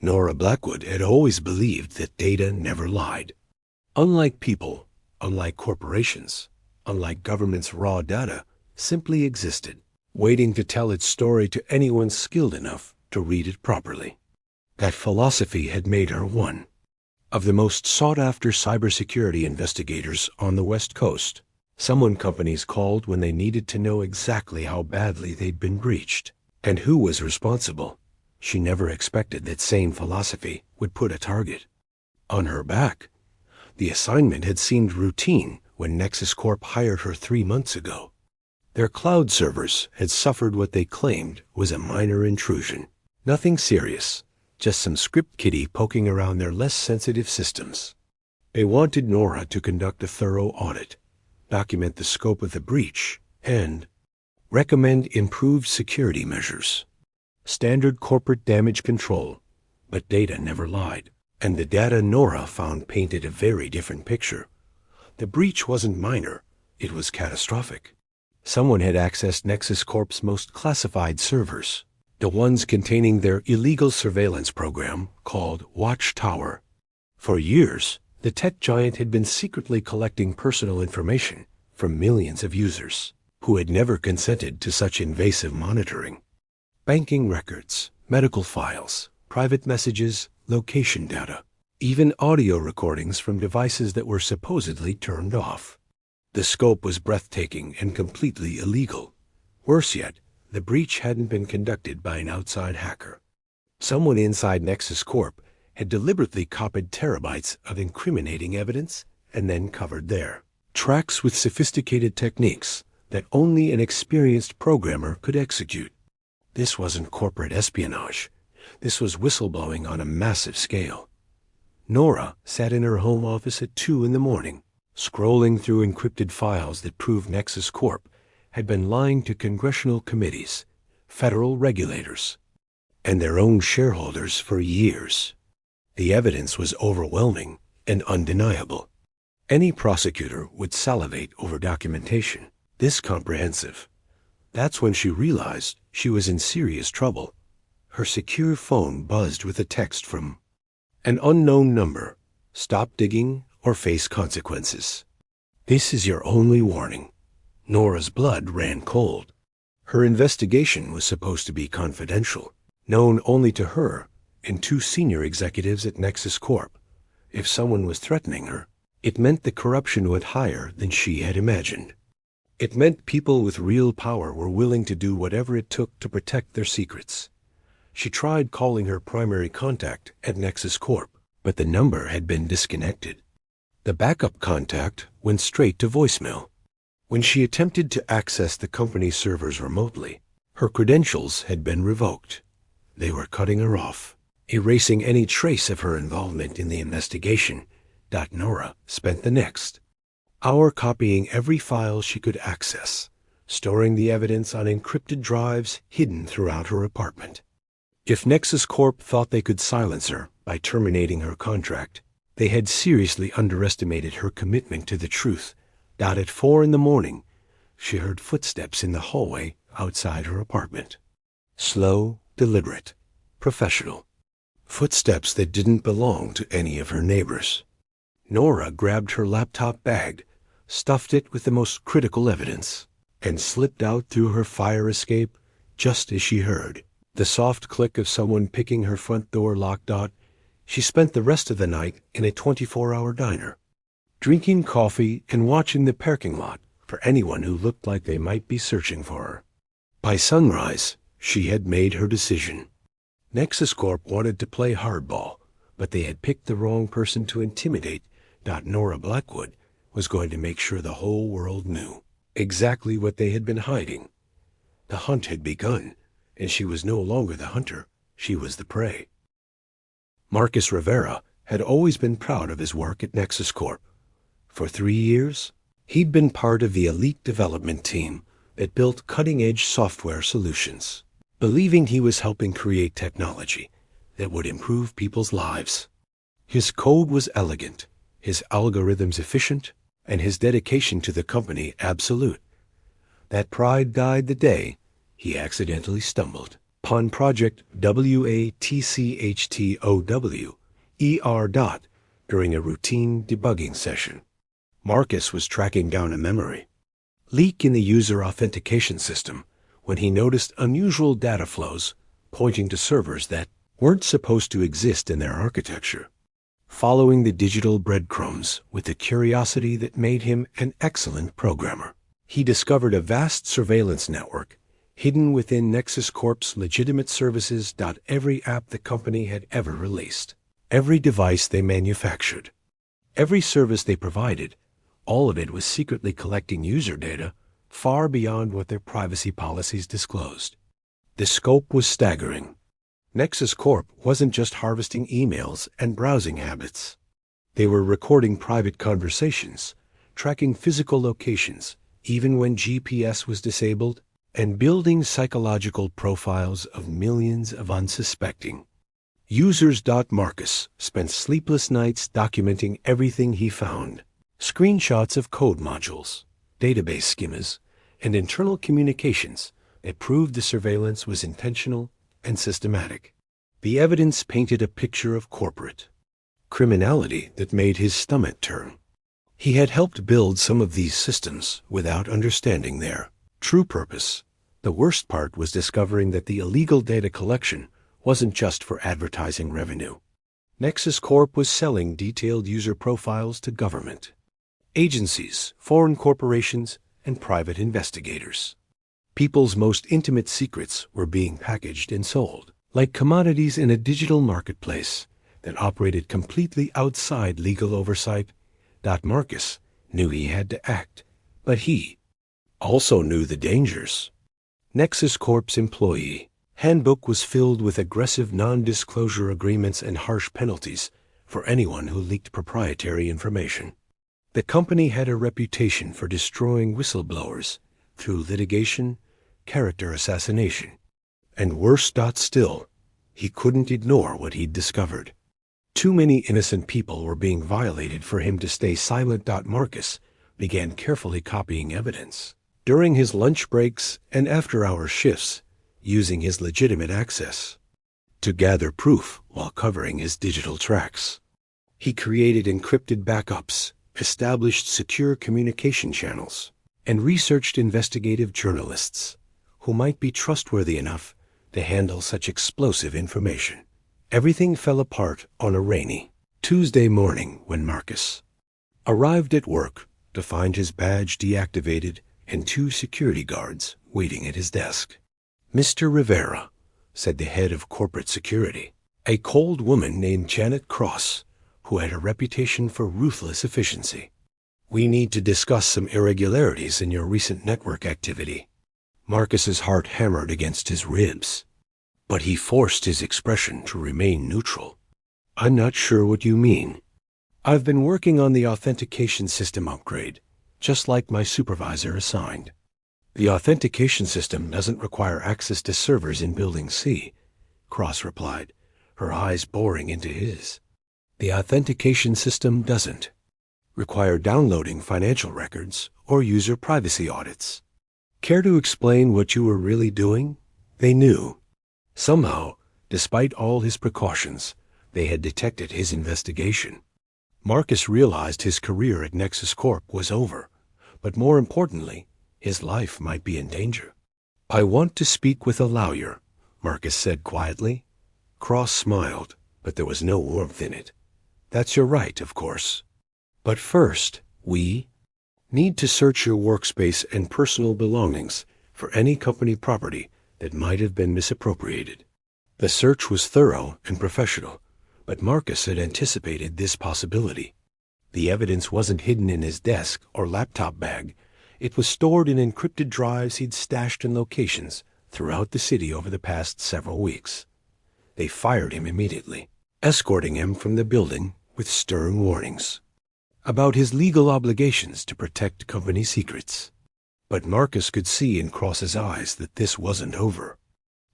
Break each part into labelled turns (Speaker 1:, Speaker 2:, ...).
Speaker 1: Nora Blackwood had always believed that data never lied. Unlike people, unlike corporations, unlike government's raw data, simply existed, waiting to tell its story to anyone skilled enough to read it properly. That philosophy had made her one of the most sought-after cybersecurity investigators on the West Coast, someone companies called when they needed to know exactly how badly they'd been breached and who was responsible. She never expected that same philosophy would put a target on her back. The assignment had seemed routine when Nexus Corp hired her 3 months ago. Their cloud servers had suffered what they claimed was a minor intrusion. Nothing serious, just some script kiddie poking around their less sensitive systems. They wanted Nora to conduct a thorough audit, document the scope of the breach, and recommend improved security measures. Standard corporate damage control, but data never lied. And the data Nora found painted a very different picture. The breach wasn't minor, it was catastrophic. Someone had accessed Nexus Corp's most classified servers, the ones containing their illegal surveillance program called Watchtower. For years, the tech giant had been secretly collecting personal information from millions of users who had never consented to such invasive monitoring. Banking records, medical files, private messages, location data, even audio recordings from devices that were supposedly turned off. The scope was breathtaking and completely illegal. Worse yet, the breach hadn't been conducted by an outside hacker. Someone inside Nexus Corp had deliberately copied terabytes of incriminating evidence and then covered their tracks with sophisticated techniques that only an experienced programmer could execute. This wasn't corporate espionage. This was whistleblowing on a massive scale. Nora sat in her home office at 2 a.m, scrolling through encrypted files that proved Nexus Corp had been lying to congressional committees, federal regulators, and their own shareholders for years. The evidence was overwhelming and undeniable. Any prosecutor would salivate over documentation this comprehensive. That's when she realized she was in serious trouble. Her secure phone buzzed with a text from an unknown number. Stop digging or face consequences. This is your only warning. Nora's blood ran cold. Her investigation was supposed to be confidential, known only to her and 2 senior executives at Nexus Corp. If someone was threatening her, it meant the corruption went higher than she had imagined. It meant people with real power were willing to do whatever it took to protect their secrets. She tried calling her primary contact at Nexus Corp, but the number had been disconnected. The backup contact went straight to voicemail. When she attempted to access the company's servers remotely, her credentials had been revoked. They were cutting her off, erasing any trace of her involvement in the investigation. Nora spent the next hour copying every file she could access, storing the evidence on encrypted drives hidden throughout her apartment. If Nexus Corp thought they could silence her by terminating her contract, they had seriously underestimated her commitment to the truth. At 4 a.m, she heard footsteps in the hallway outside her apartment. Slow, deliberate, professional. Footsteps that didn't belong to any of her neighbors. Nora grabbed her laptop bag, stuffed it with the most critical evidence, and slipped out through her fire escape just as she heard the soft click of someone picking her front door lock. She spent the rest of the night in a 24-hour diner, drinking coffee and watching the parking lot for anyone who looked like they might be searching for her. By sunrise, she had made her decision. Nexus Corp wanted to play hardball, but they had picked the wrong person to intimidate. Nora Blackwood was going to make sure the whole world knew exactly what they had been hiding. The hunt had begun, and she was no longer the hunter, she was the prey. Marcus Rivera had always been proud of his work at Nexus Corp. For 3 years, he'd been part of the elite development team that built cutting-edge software solutions, believing he was helping create technology that would improve people's lives. His code was elegant, his algorithms efficient, and his dedication to the company absolute. That pride died the day he accidentally stumbled Upon Project WATCHTOW during a routine debugging session, Marcus was tracking down a memory leak in the user authentication system when he noticed unusual data flows pointing to servers that weren't supposed to exist in their architecture. Following the digital breadcrumbs with the curiosity that made him an excellent programmer, he discovered a vast surveillance network hidden within Nexus Corp's legitimate services. Every app the company had ever released, every device they manufactured, every service they provided, all of it was secretly collecting user data far beyond what their privacy policies disclosed. The scope was staggering. Nexus Corp wasn't just harvesting emails and browsing habits. They were recording private conversations, tracking physical locations, even when GPS was disabled, and building psychological profiles of millions of unsuspecting users. Marcus spent sleepless nights documenting everything he found. Screenshots of code modules, database schemas, and internal communications that proved the surveillance was intentional and systematic. The evidence painted a picture of corporate criminality that made his stomach turn. He had helped build some of these systems without understanding their true purpose. The worst part was discovering that the illegal data collection wasn't just for advertising revenue. Nexus Corp was selling detailed user profiles to government agencies, foreign corporations, and private investigators. People's most intimate secrets were being packaged and sold like commodities in a digital marketplace that operated completely outside legal oversight. Marcus knew he had to act, but he also knew the dangers. Nexus Corp's employee handbook was filled with aggressive non-disclosure agreements and harsh penalties for anyone who leaked proprietary information. The company had a reputation for destroying whistleblowers through litigation, character assassination, and worse. Still, he couldn't ignore what he'd discovered. Too many innocent people were being violated for him to stay silent. Marcus began carefully copying evidence during his lunch breaks and after-hour shifts, using his legitimate access to gather proof while covering his digital tracks. He created encrypted backups, established secure communication channels, and researched investigative journalists who might be trustworthy enough to handle such explosive information. Everything fell apart on a rainy Tuesday morning when Marcus arrived at work to find his badge deactivated and 2 security guards waiting at his desk. "Mr. Rivera," said the head of corporate security, a cold woman named Janet Cross, who had a reputation for ruthless efficiency. "We need to discuss some irregularities in your recent network activity." Marcus's heart hammered against his ribs, but he forced his expression to remain neutral. "I'm not sure what you mean." "I've been working on the authentication system upgrade, just like my supervisor assigned." "The authentication system doesn't require access to servers in Building C," Cross replied, her eyes boring into his. "The authentication system doesn't require downloading financial records or user privacy audits." "Care to explain what you were really doing?" They knew. Somehow, despite all his precautions, they had detected his investigation. Marcus realized his career at Nexus Corp was over, but more importantly, his life might be in danger. "I want to speak with a lawyer," Marcus said quietly. Cross smiled, but there was no warmth in it. "That's your right, of course. But first, we need to search your workspace and personal belongings for any company property that might have been misappropriated." The search was thorough and professional, but Marcus had anticipated this possibility. The evidence wasn't hidden in his desk or laptop bag. It was stored in encrypted drives he'd stashed in locations throughout the city over the past several weeks. They fired him immediately, escorting him from the building with stern warnings about his legal obligations to protect company secrets. But Marcus could see in Cross's eyes that this wasn't over.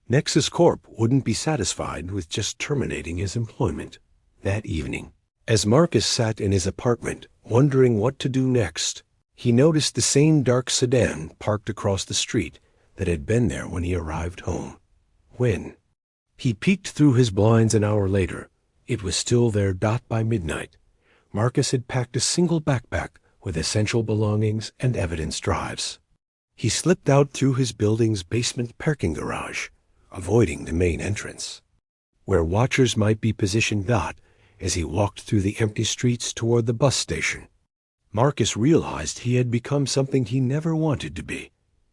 Speaker 1: Nexus Corp wouldn't be satisfied with just terminating his employment. That evening, as Marcus sat in his apartment wondering what to do next, he noticed the same dark sedan parked across the street that had been there when he arrived home. When he peeked through his blinds an hour later, it was still there. By midnight, Marcus had packed a single backpack with essential belongings and evidence drives. He slipped out through his building's basement parking garage, avoiding the main entrance, where watchers might be positioned. As he walked through the empty streets toward the bus station, Marcus realized he had become something he never wanted to be,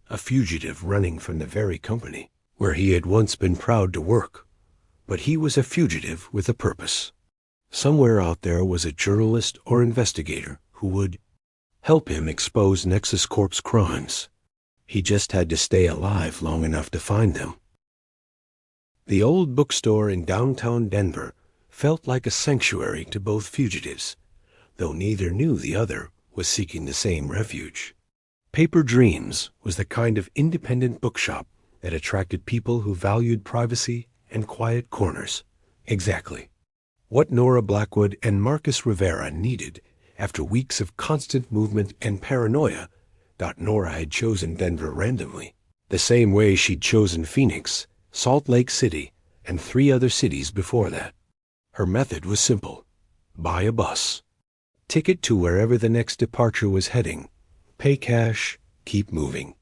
Speaker 1: a fugitive running from the very company where he had once been proud to work. But he was a fugitive with a purpose. Somewhere out there was a journalist or investigator who would help him expose Nexus Corp's crimes. He just had to stay alive long enough to find them. The old bookstore in downtown Denver felt like a sanctuary to both fugitives, though neither knew the other was seeking the same refuge. Paper Dreams was the kind of independent bookshop that attracted people who valued privacy and quiet corners. Exactly what Nora Blackwood and Marcus Rivera needed after weeks of constant movement and paranoia. Nora had chosen Denver randomly, the same way she'd chosen Phoenix, Salt Lake City, and 3 other cities before that. Her method was simple: buy a bus ticket to wherever the next departure was heading, pay cash, keep moving.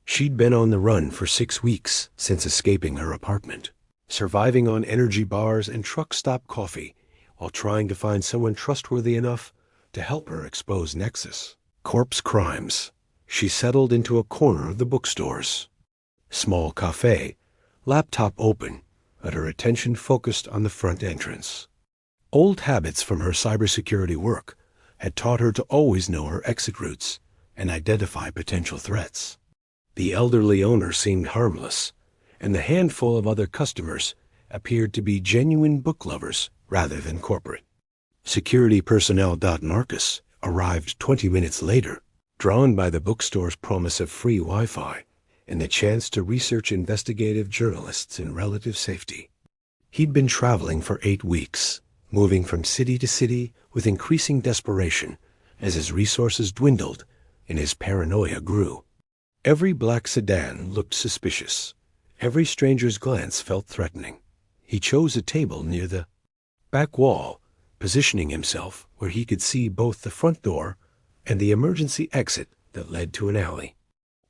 Speaker 1: She'd been on the run for 6 weeks since escaping her apartment, surviving on energy bars and truck stop coffee while trying to find someone trustworthy enough to help her expose Nexus Corp's crimes. She settled into a corner of the bookstore's small cafe, laptop open, but her attention focused on the front entrance. Old habits from her cybersecurity work had taught her to always know her exit routes and identify potential threats. The elderly owner seemed harmless, and the handful of other customers appeared to be genuine book lovers rather than corporate. Security personnel. Marcus arrived 20 minutes later, drawn by the bookstore's promise of free Wi-Fi and the chance to research investigative journalists in relative safety. He'd been traveling for 8 weeks, moving from city to city with increasing desperation as his resources dwindled and his paranoia grew. Every black sedan looked suspicious. Every stranger's glance felt threatening. He chose a table near the back wall, positioning himself where he could see both the front door and the emergency exit that led to an alley.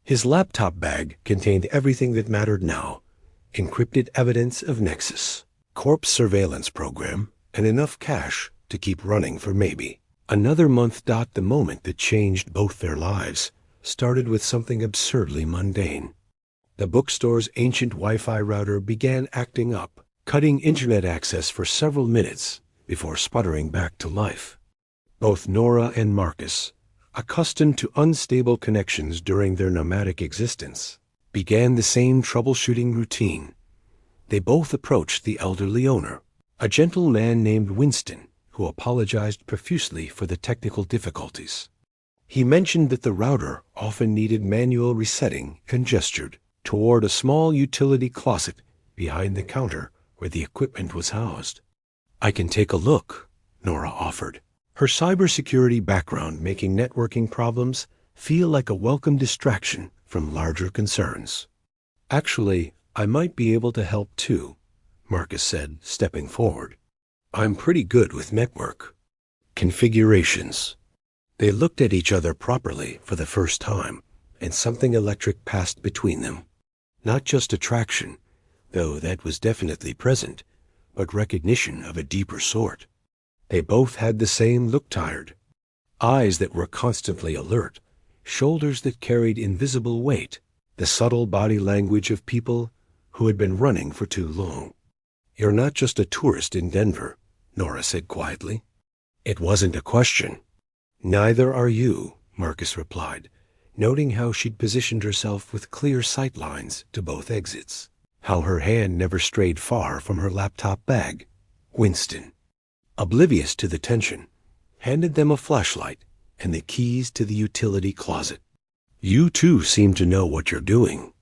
Speaker 1: His laptop bag contained everything that mattered now: encrypted evidence of Nexus Corp's surveillance program, and enough cash to keep running for maybe another month. The moment that changed both their lives started with something absurdly mundane. The bookstore's ancient Wi-Fi router began acting up, cutting internet access for several minutes before sputtering back to life. Both Nora and Marcus, accustomed to unstable connections during their nomadic existence, began the same troubleshooting routine. They both approached the elderly owner, a gentle man named Winston, who apologized profusely for the technical difficulties. He mentioned that the router often needed manual resetting and gestured toward a small utility closet behind the counter where the equipment was housed. "I can take a look," Nora offered, her cybersecurity background making networking problems feel like a welcome distraction from larger concerns. "Actually, I might be able to help too," Marcus said, stepping forward. "I'm pretty good with network configurations." They looked at each other properly for the first time, and something electric passed between them. Not just attraction, though that was definitely present, but recognition of a deeper sort. They both had the same look: tired, eyes that were constantly alert, shoulders that carried invisible weight, the subtle body language of people who had been running for too long. "You're not just a tourist in Denver," Nora said quietly. It wasn't a question. "Neither are you," Marcus replied, noting how she'd positioned herself with clear sight lines to both exits, how her hand never strayed far from her laptop bag. Winston, oblivious to the tension, handed them a flashlight and the keys to the utility closet. "You too seem to know what you're doing.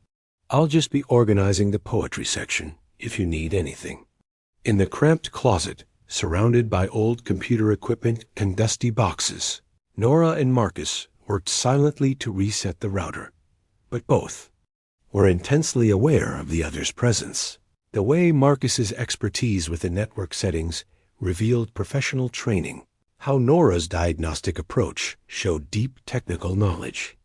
Speaker 1: I'll just be organizing the poetry section if you need anything." In the cramped closet, surrounded by old computer equipment and dusty boxes, Nora and Marcus worked silently to reset the router, but both were intensely aware of the other's presence. The way Marcus's expertise with the network settings revealed professional training, how Nora's diagnostic approach showed deep technical knowledge.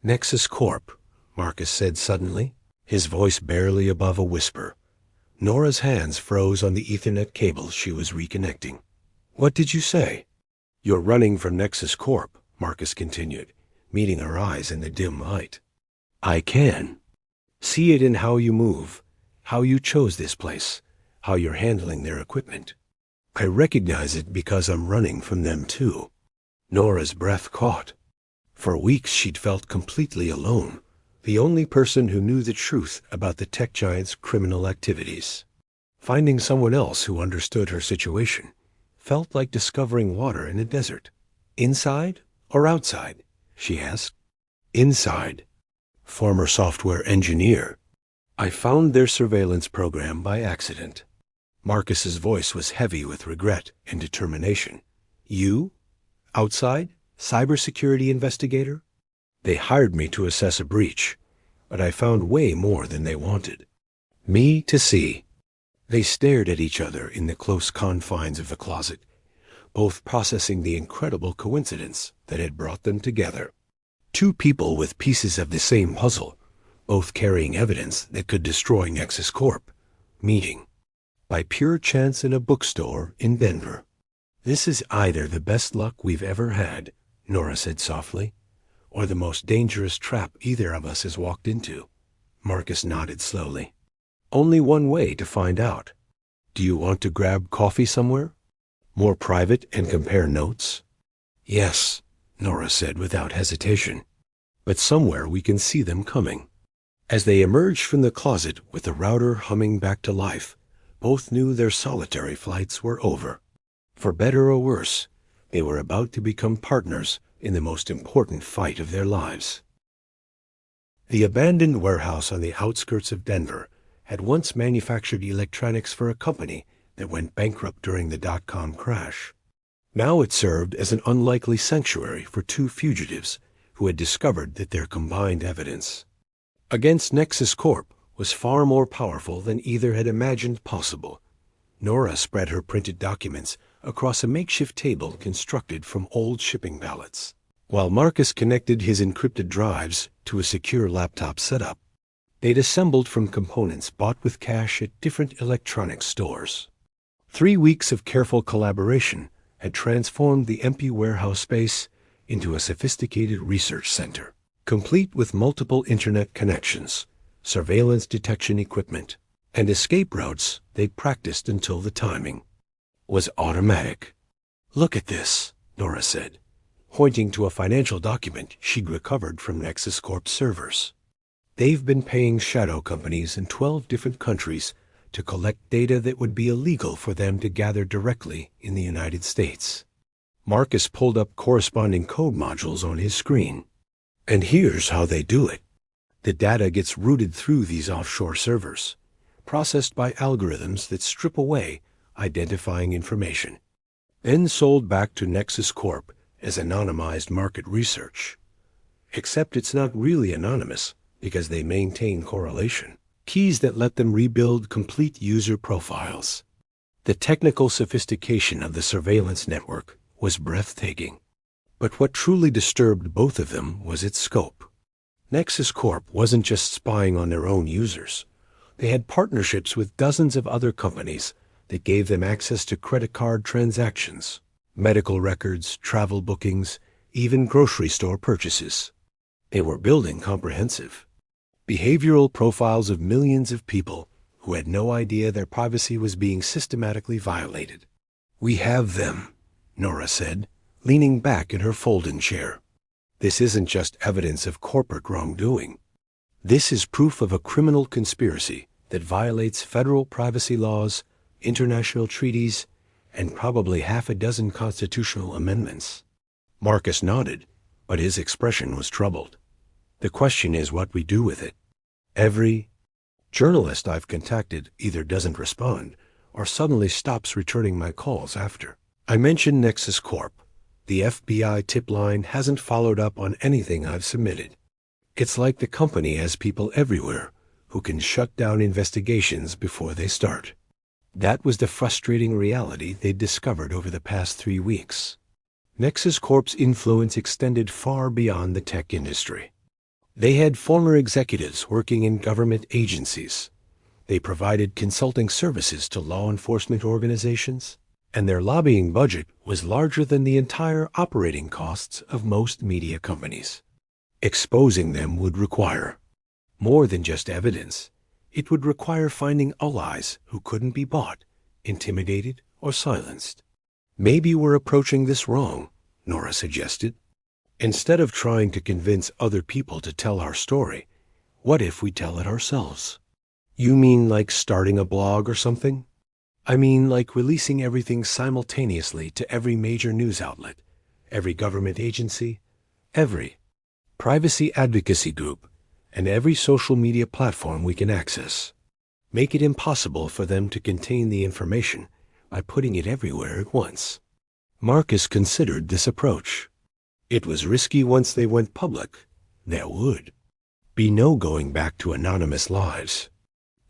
Speaker 1: Nexus Corp, Marcus said suddenly, his voice barely above a whisper. Nora's hands froze on the Ethernet cable she was reconnecting. What did you say? You're running from Nexus Corp, Marcus continued, meeting her eyes in the dim light. I can. See it in how you move, how you chose this place, how you're handling their equipment. I recognize it because I'm running from them too. Nora's breath caught. For weeks she'd felt completely alone, the only person who knew the truth about the tech giant's criminal activities. Finding someone else who understood her situation felt like discovering water in a desert. Inside or outside? She asked. Inside. Former software engineer. I found their surveillance program by accident. Marcus's voice was heavy with regret and determination. You? Outside? Cybersecurity investigator? They hired me to assess a breach, but I found way more than they wanted. Me to see. They stared at each other in the close confines of the closet, both processing the incredible coincidence that had brought them together. Two people with pieces of the same puzzle, both carrying evidence that could destroy Nexus Corp, meeting. By pure chance in a bookstore in Denver. This is either the best luck we've ever had, Nora said softly, or the most dangerous trap either of us has walked into. Marcus nodded slowly. Only one way to find out. Do you want to grab coffee somewhere? More private and compare notes? Yes, Nora said without hesitation. But somewhere we can see them coming. As they emerged from the closet with the router humming back to life, both knew their solitary flights were over. For better or worse, they were about to become partners in the most important fight of their lives. The abandoned warehouse on the outskirts of Denver had once manufactured electronics for a company that went bankrupt during the dot-com crash. Now it served as an unlikely sanctuary for two fugitives who had discovered that their combined evidence against Nexus Corp was far more powerful than either had imagined possible. Nora spread her printed documents across a makeshift table constructed from old shipping pallets, while Marcus connected his encrypted drives to a secure laptop setup. They'd assembled from components bought with cash at different electronics stores. 3 weeks of careful collaboration had transformed the empty warehouse space into a sophisticated research center, complete with multiple internet connections, surveillance detection equipment, and escape routes they'd practiced until the timing was automatic. Look at this, Nora said, pointing to a financial document she'd recovered from Nexus Corp's servers. They've been paying shadow companies in 12 different countries to collect data that would be illegal for them to gather directly in the United States. Marcus pulled up corresponding code modules on his screen. And here's how they do it. The data gets routed through these offshore servers, processed by algorithms that strip away identifying information, then sold back to Nexus Corp as anonymized market research. Except it's not really anonymous because they maintain correlation, keys that let them rebuild complete user profiles. The technical sophistication of the surveillance network was breathtaking. But what truly disturbed both of them was its scope. Nexus Corp wasn't just spying on their own users. They had partnerships with dozens of other companies that gave them access to credit card transactions, medical records, travel bookings, even grocery store purchases. They were building comprehensive behavioral profiles of millions of people who had no idea their privacy was being systematically violated. We have them, Nora said, leaning back in her folding chair. This isn't just evidence of corporate wrongdoing. This is proof of a criminal conspiracy that violates federal privacy laws, international treaties, and probably half a dozen constitutional amendments. Marcus nodded, but his expression was troubled. The question is what we do with it. Every journalist I've contacted either doesn't respond or suddenly stops returning my calls after I mention Nexus Corp. The FBI tip line hasn't followed up on anything I've submitted. It's like the company has people everywhere who can shut down investigations before they start. That was the frustrating reality they'd discovered over the past 3 weeks. Nexus Corp's influence extended far beyond the tech industry. They had former executives working in government agencies. They provided consulting services to law enforcement organizations, and their lobbying budget was larger than the entire operating costs of most media companies. Exposing them would require more than just evidence. It would require finding allies who couldn't be bought, intimidated, or silenced. Maybe we're approaching this wrong, Nora suggested. Instead of trying to convince other people to tell our story, what if we tell it ourselves? You mean like starting a blog or something? I mean like releasing everything simultaneously to every major news outlet, every government agency, every privacy advocacy group, and every social media platform we can access. Make it impossible for them to contain the information by putting it everywhere at once. Marcus considered this approach. It was risky once they went public. There would be no going back to anonymous lives.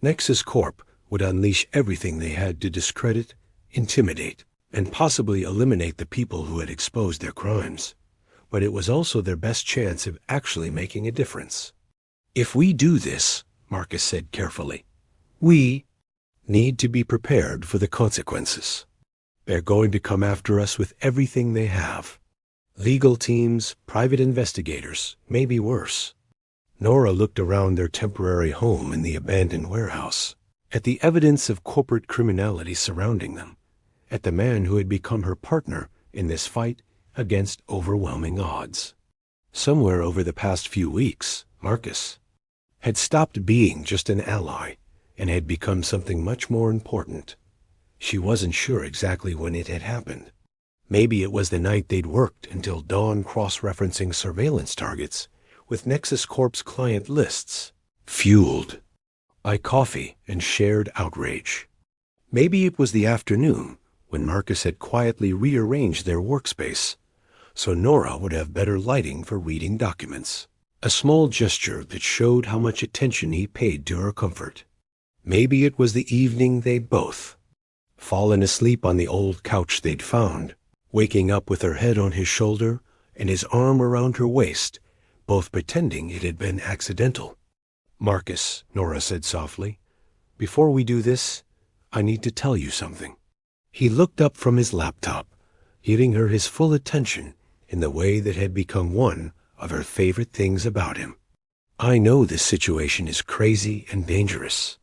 Speaker 1: Nexus Corp would unleash everything they had to discredit, intimidate, and possibly eliminate the people who had exposed their crimes. But it was also their best chance of actually making a difference. If we do this, Marcus said carefully, we need to be prepared for the consequences. They're going to come after us with everything they have. Legal teams, private investigators, maybe worse. Nora looked around their temporary home in the abandoned warehouse, at the evidence of corporate criminality surrounding them, at the man who had become her partner in this fight against overwhelming odds. Somewhere over the past few weeks, Marcus had stopped being just an ally and had become something much more important. She wasn't sure exactly when it had happened. Maybe it was the night they'd worked until dawn cross-referencing surveillance targets with Nexus Corp's client lists, fueled by coffee and shared outrage. Maybe it was the afternoon when Marcus had quietly rearranged their workspace so Nora would have better lighting for reading documents, a small gesture that showed how much attention he paid to her comfort. Maybe it was the evening they'd both fallen asleep on the old couch they'd found, waking up with her head on his shoulder and his arm around her waist, both pretending it had been accidental. Marcus, Nora said softly, before we do this, I need to tell you something. He looked up from his laptop, giving her his full attention in the way that had become one of her favorite things about him. I know this situation is crazy and dangerous,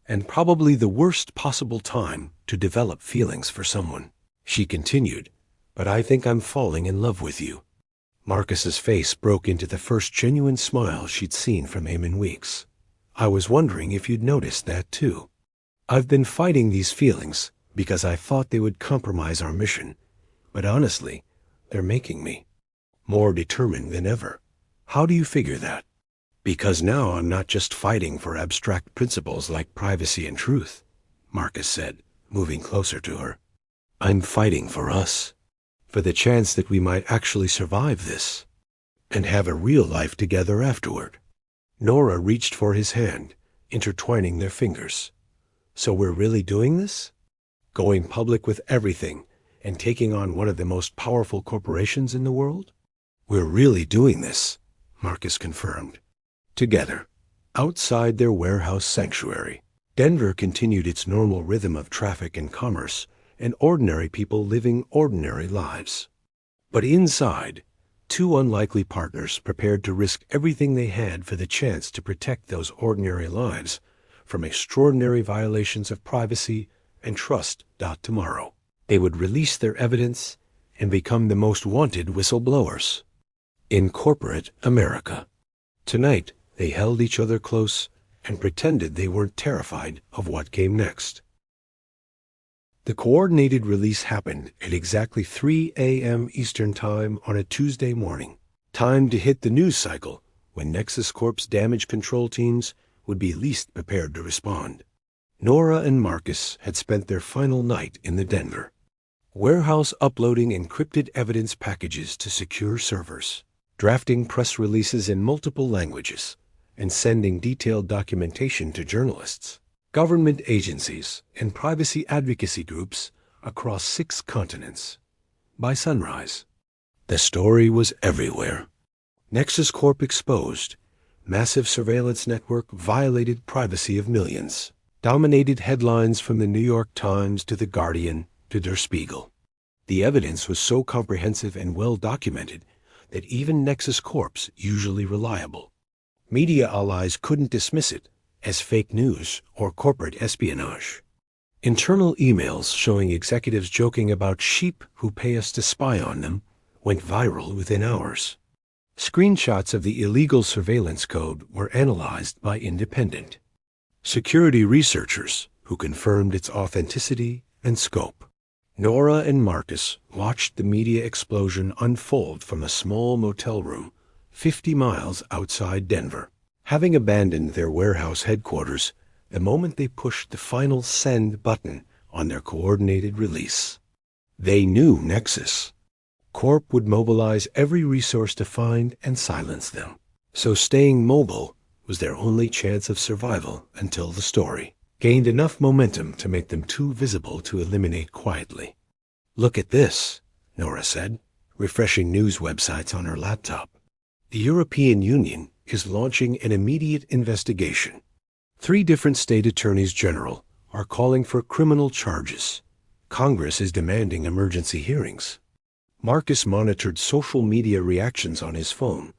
Speaker 1: and probably the worst possible time to develop feelings for someone, she continued, but I think I'm falling in love with you. Marcus's face broke into the first genuine smile she'd seen from him in weeks. I was wondering if you'd noticed that too. I've been fighting these feelings because I thought they would compromise our mission, but honestly, they're making me more determined than ever. How do you figure that? Because now I'm not just fighting for abstract principles like privacy and truth, Marcus said, moving closer to her. I'm fighting for us, for the chance that we might actually survive this and have a real life together afterward. Nora reached for his hand, intertwining their fingers. So we're really doing this? Going public with everything and taking on one of the most powerful corporations in the world? We're really doing this, Marcus confirmed. Together, outside their warehouse sanctuary, Denver continued its normal rhythm of traffic and commerce, and ordinary people living ordinary lives. But inside, two unlikely partners prepared to risk everything they had for the chance to protect those ordinary lives from extraordinary violations of privacy and trust. Tomorrow, they would release their evidence and become the most wanted whistleblowers in corporate America. Tonight, they held each other close and pretended they weren't terrified of what came next. The coordinated release happened at exactly 3 a.m. Eastern Time on a Tuesday morning, time to hit the news cycle when Nexus Corp's damage control teams would be least prepared to respond. Nora and Marcus had spent their final night in the Denver warehouse uploading encrypted evidence packages to secure servers, drafting press releases in multiple languages, and sending detailed documentation to journalists, government agencies, and privacy advocacy groups across 6 continents. By sunrise, the story was everywhere. Nexus Corp exposed. Massive surveillance network violated privacy of millions. Dominated headlines from the New York Times to The Guardian to Der Spiegel. The evidence was so comprehensive and well documented that even Nexus Corp's usually reliable media allies couldn't dismiss it as fake news or corporate espionage. Internal emails showing executives joking about sheep who pay us to spy on them went viral within hours. Screenshots of the illegal surveillance code were analyzed by independent security researchers who confirmed its authenticity and scope. Nora and Marcus watched the media explosion unfold from a small motel room 50 miles outside Denver. Having abandoned their warehouse headquarters the moment they pushed the final send button on their coordinated release. They knew Nexus Corp would mobilize every resource to find and silence them. So staying mobile was their only chance of survival until the story gained enough momentum to make them too visible to eliminate quietly. "Look at this," Nora said, refreshing news websites on her laptop. "The European Union is launching an immediate investigation. 3 different state attorneys general are calling for criminal charges. Congress is demanding emergency hearings." Marcus monitored social media reactions on his phone,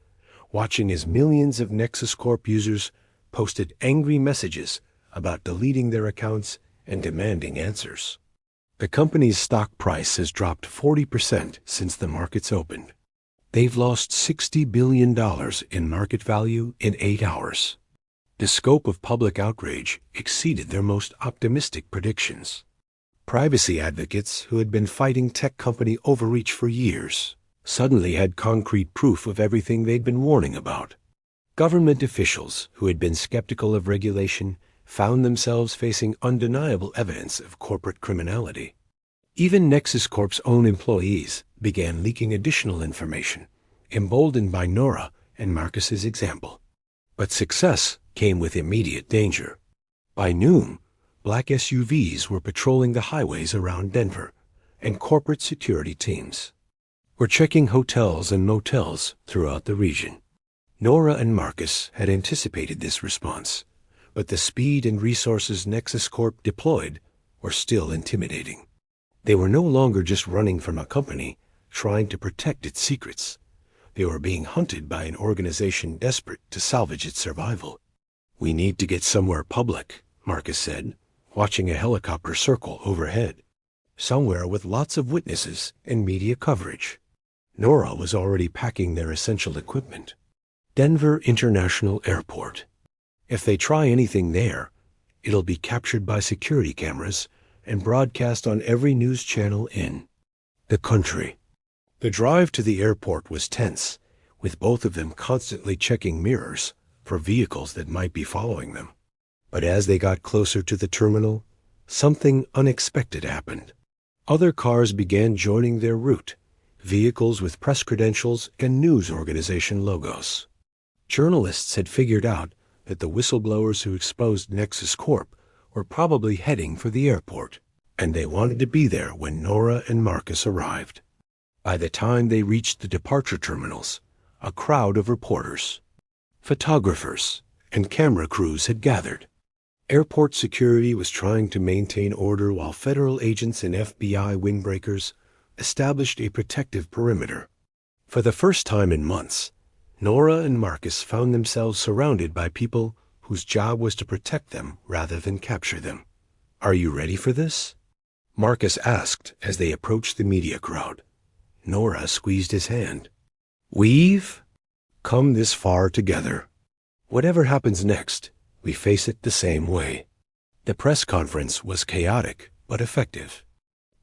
Speaker 1: watching as millions of Nexus Corp users posted angry messages about deleting their accounts and demanding answers. The company's stock price has dropped 40% since the markets opened. They've lost $60 billion in market value in 8 hours. The scope of public outrage exceeded their most optimistic predictions. Privacy advocates who had been fighting tech company overreach for years suddenly had concrete proof of everything they'd been warning about. Government officials who had been skeptical of regulation found themselves facing undeniable evidence of corporate criminality. Even Nexus Corp's own employees began leaking additional information, emboldened by Nora and Marcus's example. But success came with immediate danger. By noon, black SUVs were patrolling the highways around Denver, and corporate security teams were checking hotels and motels throughout the region. Nora and Marcus had anticipated this response, but the speed and resources Nexus Corp deployed were still intimidating. They were no longer just running from a company trying to protect its secrets. They were being hunted by an organization desperate to salvage its survival. "We need to get somewhere public," Marcus said, watching a helicopter circle overhead. "Somewhere with lots of witnesses and media coverage." Nora was already packing their essential equipment. Denver International Airport. If they try anything there, it'll be captured by security cameras and broadcast on every news channel in the country. The drive to the airport was tense, with both of them constantly checking mirrors for vehicles that might be following them. But as they got closer to the terminal, something unexpected happened. Other cars began joining their route, vehicles with press credentials and news organization logos. Journalists had figured out that the whistleblowers who exposed Nexus Corp were probably heading for the airport, and they wanted to be there when Nora and Marcus arrived. By the time they reached the departure terminals, a crowd of reporters, photographers, and camera crews had gathered. Airport security was trying to maintain order while federal agents and FBI windbreakers established a protective perimeter. For the first time in months, Nora and Marcus found themselves surrounded by people whose job was to protect them rather than capture them. "Are you ready for this?" Marcus asked as they approached the media crowd. Nora squeezed his hand. "We've come this far together. Whatever happens next, we face it the same way." The press conference was chaotic but effective.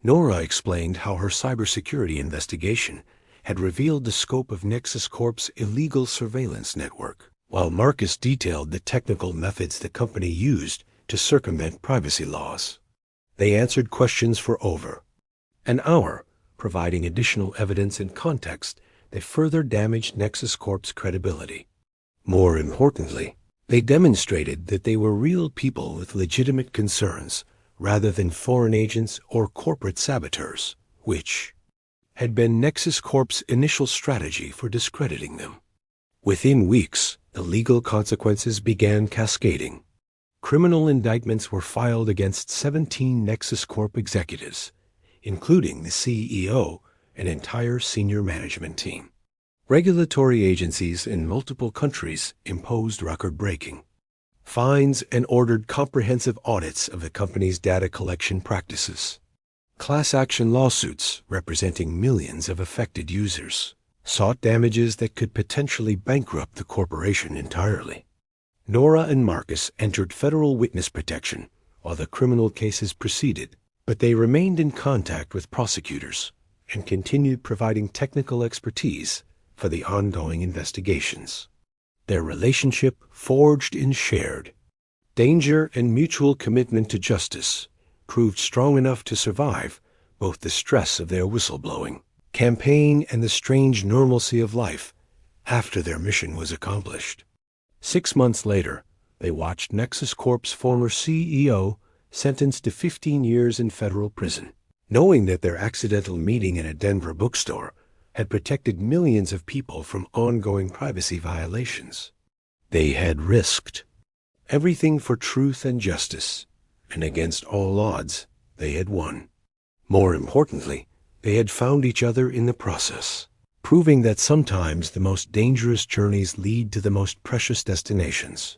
Speaker 1: Nora explained how her cybersecurity investigation had revealed the scope of Nexus Corp's illegal surveillance network, while Marcus detailed the technical methods the company used to circumvent privacy laws. They answered questions for over an hour, providing additional evidence and context that further damaged Nexus Corp's credibility. More importantly, They demonstrated that they were real people with legitimate concerns rather than foreign agents or corporate saboteurs, which had been Nexus Corp's initial strategy for discrediting them. Within weeks, the legal consequences began cascading. Criminal indictments were filed against 17 Nexus Corp executives, including the CEO and entire senior management team. Regulatory agencies in multiple countries imposed record-breaking fines and ordered comprehensive audits of the company's data collection practices. Class action lawsuits, representing millions of affected users, sought damages that could potentially bankrupt the corporation entirely. Nora and Marcus entered federal witness protection while the criminal cases proceeded, but they remained in contact with prosecutors and continued providing technical expertise for the ongoing investigations. Their relationship, forged in shared danger and mutual commitment to justice, proved strong enough to survive both the stress of their whistleblowing campaign and the strange normalcy of life after their mission was accomplished. 6 months later, they watched Nexus Corp's former CEO sentenced to 15 years in federal prison, knowing that their accidental meeting in a Denver bookstore had protected millions of people from ongoing privacy violations. They had risked everything for truth and justice, and against all odds, they had won. More importantly, they had found each other in the process, proving that sometimes the most dangerous journeys lead to the most precious destinations.